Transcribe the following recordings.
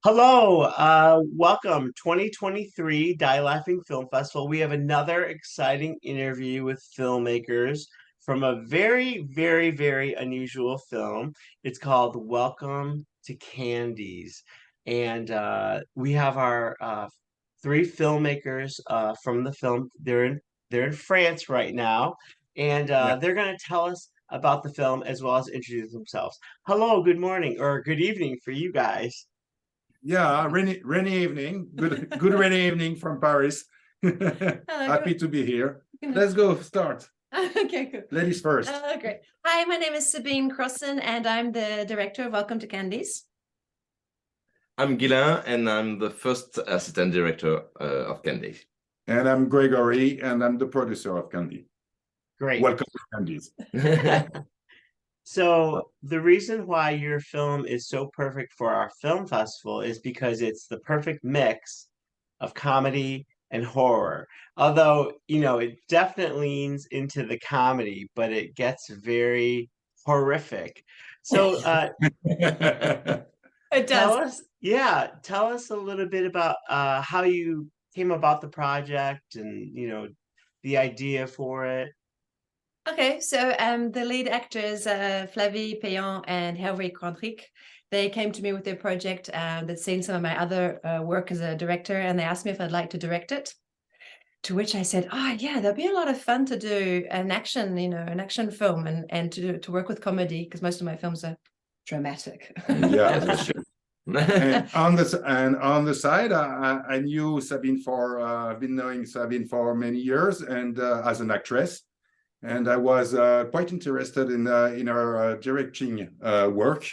Hello, welcome 2023 Die Laughing Film Festival. We have another exciting interview with filmmakers from a very unusual film. It's called Welcome to Candies. And we have our three filmmakers from the film. They're in France right now, and Yeah, they're going to tell us about the film as well as introduce themselves. Hello, good morning or good evening for you guys. yeah, rainy evening. Good rainy evening from Paris. Hello, Happy to be here. good. Let's go start. Okay, cool. Ladies first. Great. Hi, my name is Sabine Crossen, and I'm the director of Welcome to Candies. I'm Ghislain, and I'm the first assistant director of Candy. And I'm Gregory, and I'm the producer of Candy. Great. Welcome to Candies. So the reason why your film is so perfect for our film festival is because it's the perfect mix of comedy and horror. Although, it definitely leans into the comedy, but it gets very horrific. So It does. tell us a little bit about how you came about the project and, the idea for it. Okay, so the lead actors, Flavie Payan and Hervé Quantric, they came to me with their project they'd seen some of my other work as a director, and they asked me if I'd like to direct it. To which I said, yeah, that'd be a lot of fun to do an action film and to work with comedy, because most of my films are dramatic. Yeah, that's true. And on the side, I knew Sabine I've been knowing Sabine for many years, and as an actress, and I was quite interested in her directing work.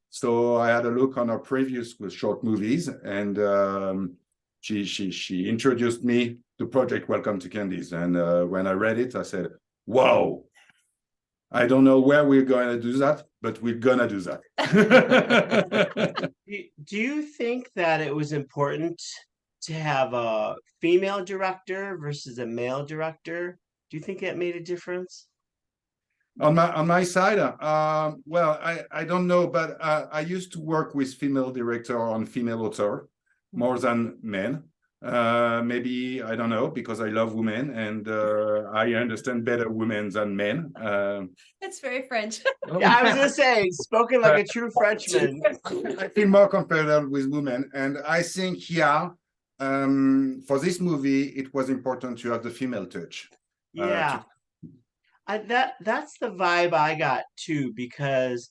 So I had a look on her previous short movies, and she introduced me to Project Welcome to Candies. And when I read it, I said, "Wow! I don't know where we're going to do that, but we're gonna do that." Do you think that it was important to have a female director versus a male director? Do you think it made a difference? On my side, well, I don't know, but I used to work with female director on female author more than men. Maybe I don't know, because I love women and I understand better women than men. That's very French. Yeah, I was gonna say, spoken like a true Frenchman. I feel more comfortable with women, and I think for this movie it was important to have the female touch. Yeah. That's the vibe I got too, because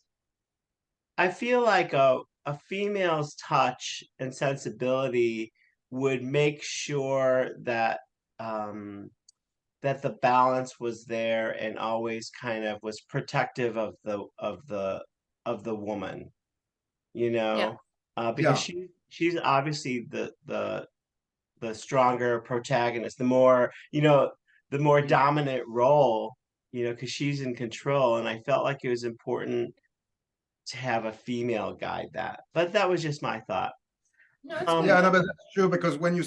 I feel like a female's touch and sensibility would make sure that that the balance was there and always kind of was protective of the woman, Yeah. because Yeah, she's obviously the stronger protagonist, the more dominant role, because she's in control. And I felt like it was important to have a female guide that. But that was just my thought. No, it's Um, good. yeah, no, but that's true, because when you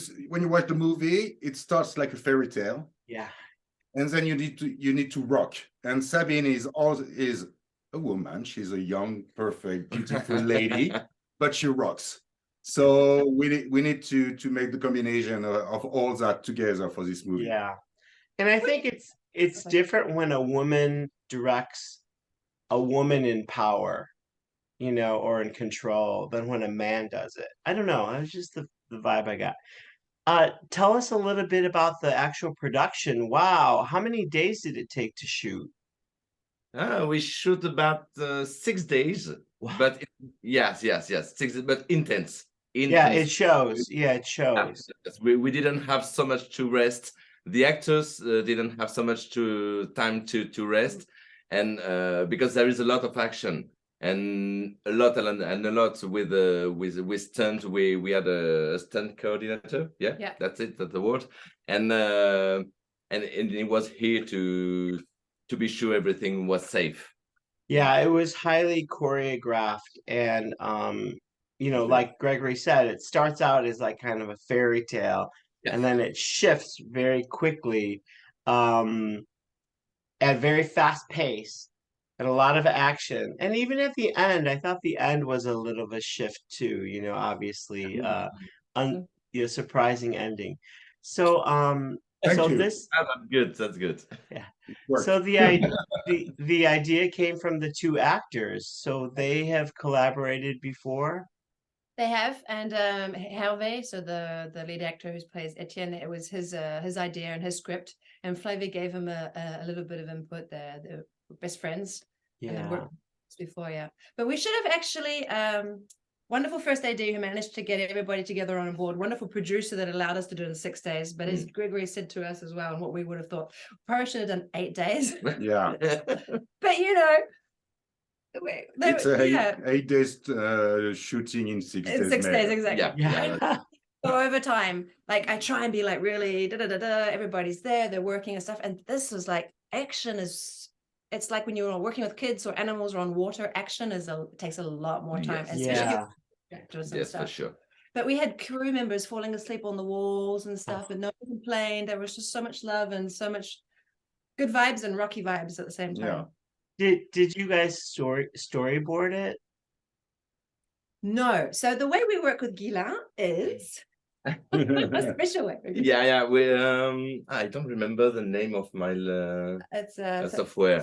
watch the movie, it starts like a fairy tale, yeah, and then you need to rock. And Sabine is a woman. She's a young, perfect, beautiful lady, but she rocks. So we need to make the combination of all that together for this movie. yeah. And I think it's different when a woman directs a woman in power, or in control than when a man does it. I don't know. That was just the vibe I got. Tell us a little bit about the actual production. Wow, how many days did it take to shoot? We shoot about 6 days, Wow. but yes, 6, but intense. Yeah, it Intense. shows. Yeah, it shows. Yes, we didn't have so much to rest. The actors didn't have so much time to rest, and because there is a lot of action and a lot with stunt. We had a stunt coordinator. Yeah, that's it. That's the word. And he was here to be sure everything was safe. Yeah, it was highly choreographed, and like Gregory said, it starts out as like kind of a fairy tale, Yes. and then it shifts very quickly, at very fast pace. and a lot of action. And even at the end, I thought the end was a little of a shift too, obviously surprising ending. So Thank so you. this That's good. That's good. yeah. It worked. So the idea came from the two actors. So they have collaborated before. They have, and Hervé, so the lead actor who plays Etienne, it was his idea and his script, and Flavie gave him a little bit of input. They're best friends, and they've worked before, yeah. But we should have actually wonderful first AD who managed to get everybody together on board. Wonderful producer that allowed us to do it in 6 days. But as Gregory said to us as well, and what we would have thought, probably should have done 8 days. Yeah. But It's a 8 days shooting in 6 days. 6 days, exactly. Yeah. So over time, like I try and be like really everybody's there, they're working and stuff. And this was like action it's like when you're working with kids or animals or on water, action takes a lot more time. Yes. Especially Yes, and stuff. for sure. But we had crew members falling asleep on the walls and stuff, and no one complained. There was just so much love and so much good vibes and rocky vibes at the same time. Yeah. Did you guys storyboard it? No. So the way we work with Ghislain is a special way. Yeah. We I don't remember the name of my It's software.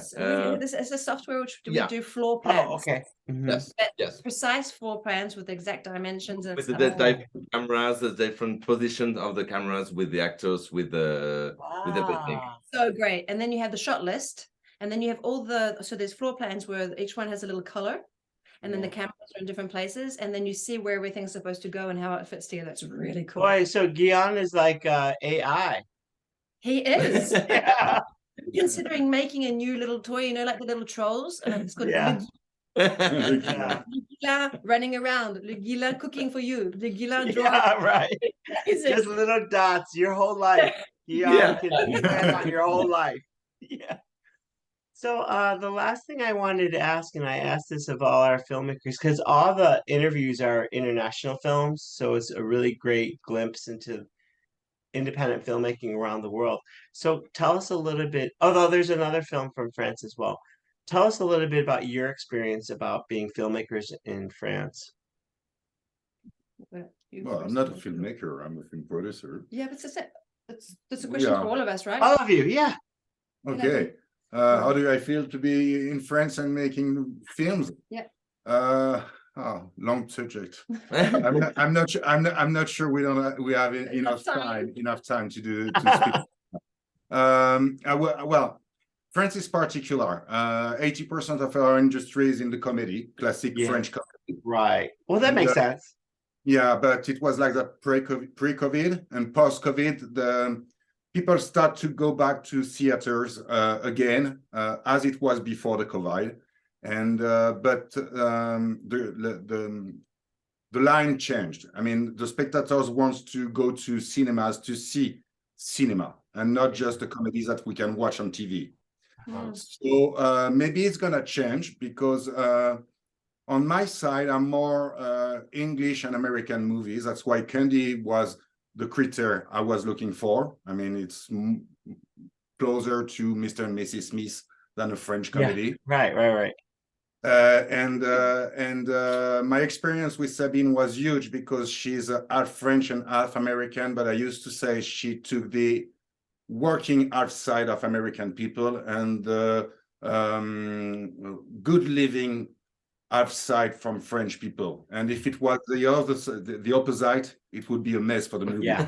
This is a software which we yeah. do floor plans. Oh, okay. Yes. Yes. Precise floor plans with exact dimensions and With stuff. the different cameras, the different positions of the cameras, with the actors, with everything. So great. And then you have the shot list, and then you have so there's floor plans where each one has a little color, and then the cameras are in different places, and then you see where everything's supposed to go and how it fits together. It's really cool. Boy, so Ghislain is like AI. He is. Yeah. Considering making a new little toy, like the little trolls. It's called Yeah. Ghislain running around, Le Ghislain cooking for you, Le Ghislain drawing. Yeah, right. Just little dots your whole life. Ghislain can plan on your whole life. Yeah. So the last thing I wanted to ask, and I asked this of all our filmmakers, because all the interviews are international films, so it's a really great glimpse into independent filmmaking around the world. So tell us a little bit, although there's another film from France as well. Tell us a little bit about your experience about being filmmakers in France. Well, I'm not a filmmaker, I'm a film producer. Yeah, but that's a question for all of us, right? All of you, yeah. Okay. How do I feel to be in France and making films? Yeah. Long subject. I'm not sure we have enough time to speak. Well, France is particular. 80% of our industry is in the comedy, classic French comedy. Right. Well, that makes sense. Yeah, but it was like that pre-COVID and post-COVID. The people start to go back to theaters again, as it was before the COVID. And but the line changed. I mean, the spectators want to go to cinemas to see cinema and not just the comedies that we can watch on TV. So maybe it's gonna change because on my side, I'm more English and American movies. That's why Candy was the critter I was looking for. I mean, it's closer to Mr. and Mrs. Smith than a French comedy. Yeah, right. And my experience with Sabine was huge because she's half French and half American, but I used to say she took the working outside of American people and good living outside from French people. And if it was the opposite, it would be a mess for the movie. Yeah.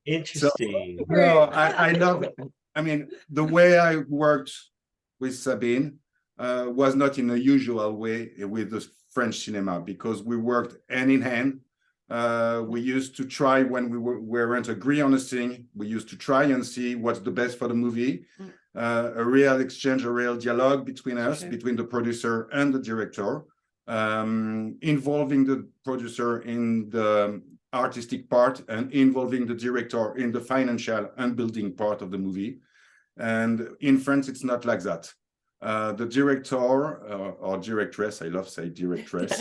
Interesting. So, no, I love it. I mean, the way I worked with Sabine was not in a usual way with the French cinema because we worked hand in hand. We used to try when we weren't agree on a thing. We used to try and see what's the best for the movie. A real exchange, a real dialogue between us, between the producer and the director, involving the producer in the artistic part and involving the director in the financial and building part of the movie. And in France, it's not like that. The director or directress, I love say directress.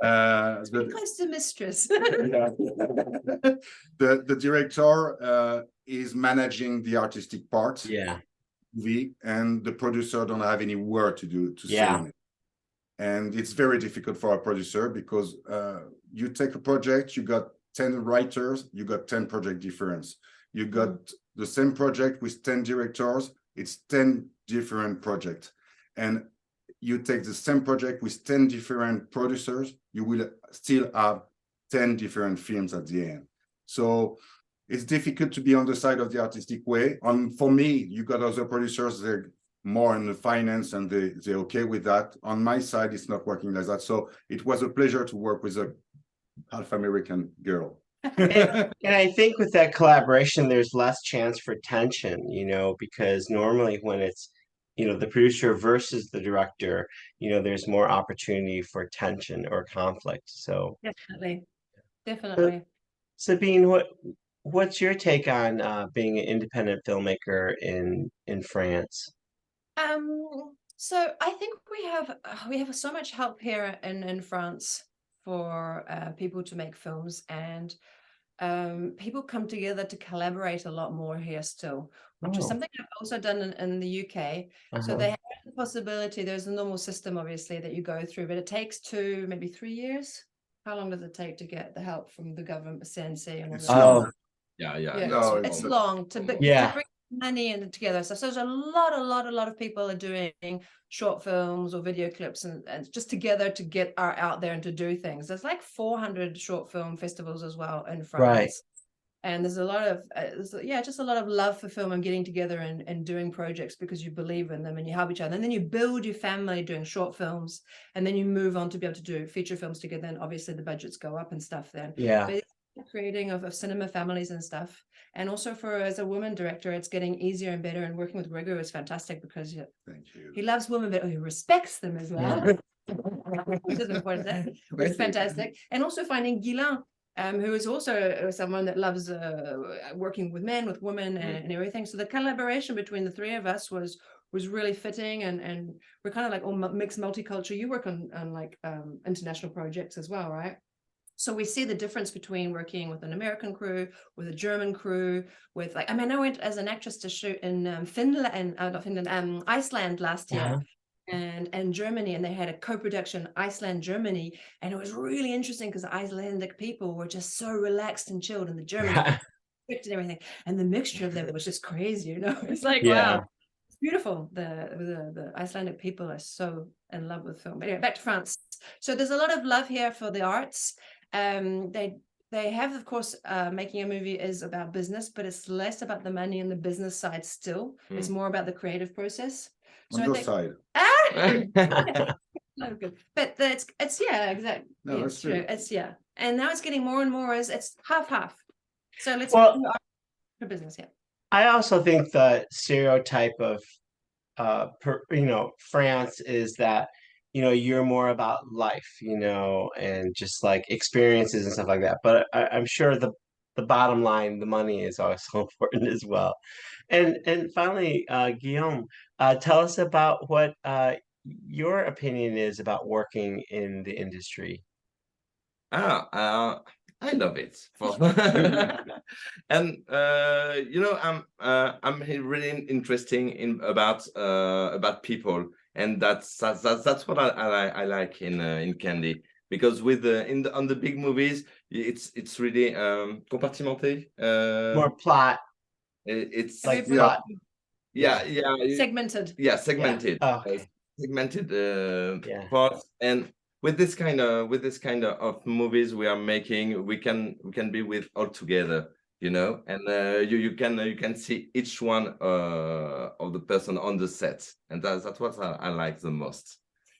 Close to mistress. The director is managing the artistic part. Yeah. movie, and the producer don't have any word to say Yeah. on it. And it's very difficult for a producer because you take a project, you got 10 writers, you got 10 project difference. You got the same project with 10 directors, it's 10 different projects. And you take the same project with 10 different producers, you will still have 10 different films at the end. So it's difficult to be on the side of the artistic way. For me, you got other producers, they're more in the finance and they're okay with that. On my side, it's not working like that. So it was a pleasure to work with a half American girl. And I think with that collaboration, there's less chance for tension, because normally when it's, the producer versus the director, there's more opportunity for tension or conflict. So Definitely. Sabine, what's your take on being an independent filmmaker in France? So I think we have so much help here in France for people to make films, and people come together to collaborate a lot more here still, which is something I've also done in the UK. So they have the possibility, there's a normal system obviously that you go through, but it takes 2, maybe 3 years. How long does it take to get the help from the government, CNC and all that? Oh, yeah, No, it's long to bring money in together. So there's a lot of people are doing short films or video clips and just together to get out there and to do things. There's like 400 short film festivals as well in France. Right. And there's a lot of just a lot of love for film and getting together and doing projects because you believe in them and you help each other. And then you build your family doing short films, and then you move on to be able to do feature films together. And obviously the budgets go up and stuff then. Yeah. But creating of cinema families and stuff. And also as a woman director, it's getting easier and better. And working with Gregory was fantastic because he loves women, but he respects them as well. Which is important. It's fantastic. And also finding Ghislain, who is also someone that loves working with men, with women, and everything. So the collaboration between the three of us was really fitting, and we're kind of like all mixed multicultural. You work on like international projects as well, right? So we see the difference between working with an American crew, with a German crew, with I went as an actress to shoot in Iceland last year. And Germany, and they had a co-production Iceland Germany, and it was really interesting because the Icelandic people were just so relaxed and chilled, and the Germans were strict and everything, and the mixture of them was just crazy, it's like wow, it's beautiful. The Icelandic people are so in love with film. But anyway, back to France. So there's a lot of love here for the arts. They have, of course, making a movie is about business, but it's less about the money and the business side still. It's more about the creative process. On your side. No, good. But it's exactly. No, that's true. It's and now it's getting more and more as it's half. So let's for business. I also think the stereotype of France is that you're more about life, and just like experiences and stuff like that. But I'm sure the bottom line, the money is also important as well. And finally, Guillaume, tell us about what your opinion is about working in the industry. I love it. And I'm really interesting about people, and that's what I like in Candy, because with on the big movies, it's really compartimenté. More plot. It's like plot. Segmented. Segmented. Yeah. Okay. Segmented parts, and with this kind of movies we are making, we can be with all together, and you can see each one of the person on the set, and that's what I like the most,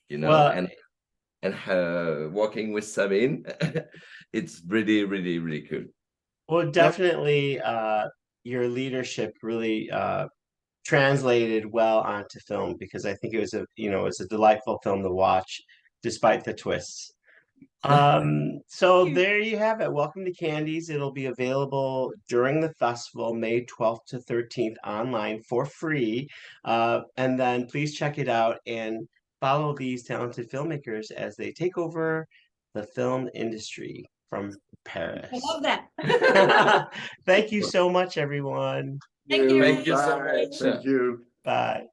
Well, and working with Sabine, it's really, really, really cool. Well, definitely your leadership really translated well onto film, because I think it was a delightful film to watch despite the twists. So there you have it. Welcome to Candies. It'll be available during the festival, May 12th to 13th, online for free. And then please check it out and follow these talented filmmakers as they take over the film industry from Paris. I love that. Thank you so much, everyone. Thank you. Thank you so much. Thank you. Bye.